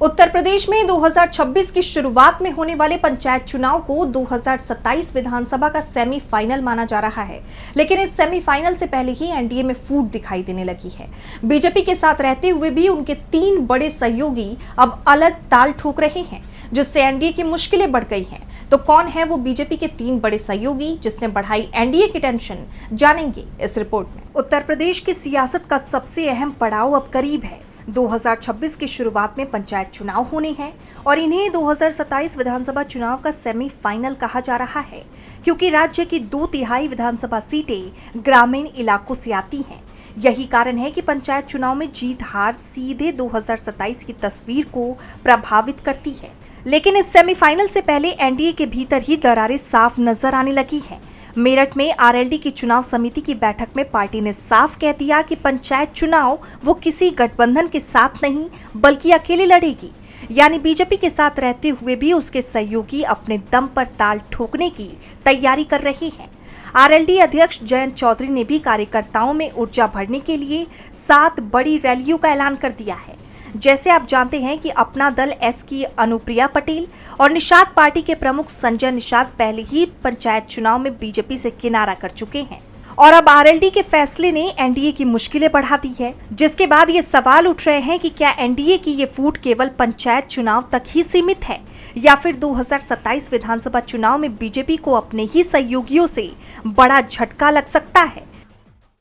उत्तर प्रदेश में 2026 की शुरुआत में होने वाले पंचायत चुनाव को 2027 विधानसभा का सेमीफाइनल माना जा रहा है, लेकिन इस सेमीफाइनल से पहले ही एनडीए में फूट दिखाई देने लगी है। बीजेपी के साथ रहते हुए भी उनके 3 बड़े सहयोगी अब अलग ताल ठोक रहे हैं, जिससे एनडीए की मुश्किलें बढ़ गई हैं। तो कौन है वो बीजेपी के 3 बड़े सहयोगी जिसने बढ़ाई एनडीए की टेंशन, जानेंगे इस रिपोर्ट में। उत्तर प्रदेश की सियासत का सबसे अहम पड़ाव अब करीब है। 2026 की शुरुआत में पंचायत चुनाव होने हैं और इन्हें 2027 विधानसभा चुनाव का सेमीफाइनल कहा जा रहा है, क्योंकि राज्य की 2/3 विधानसभा सीटें ग्रामीण इलाकों से आती हैं। यही कारण है कि पंचायत चुनाव में जीत हार सीधे 2027 की तस्वीर को प्रभावित करती है। लेकिन इस सेमीफाइनल से पहले एनडीए के भीतर ही दरारें साफ नजर आने लगी हैं। मेरठ में आरएलडी की चुनाव समिति की बैठक में पार्टी ने साफ कह दिया कि पंचायत चुनाव वो किसी गठबंधन के साथ नहीं बल्कि अकेले लड़ेगी। यानी बीजेपी के साथ रहते हुए भी उसके सहयोगी अपने दम पर ताल ठोकने की तैयारी कर रहे हैं। आरएलडी अध्यक्ष जयंत चौधरी ने भी कार्यकर्ताओं में ऊर्जा भरने के लिए 7 बड़ी रैलियों का ऐलान कर दिया है। जैसे आप जानते हैं कि अपना दल एस की अनुप्रिया पटेल और निषाद पार्टी के प्रमुख संजय निषाद पहले ही पंचायत चुनाव में बीजेपी से किनारा कर चुके हैं और अब आरएलडी के फैसले ने एनडीए की मुश्किलें बढ़ा दी है, जिसके बाद ये सवाल उठ रहे हैं कि क्या एनडीए की ये फूट केवल पंचायत चुनाव तक ही सीमित है या फिर 2027 विधानसभा चुनाव में बीजेपी को अपने ही सहयोगियों से बड़ा झटका लग सकता है।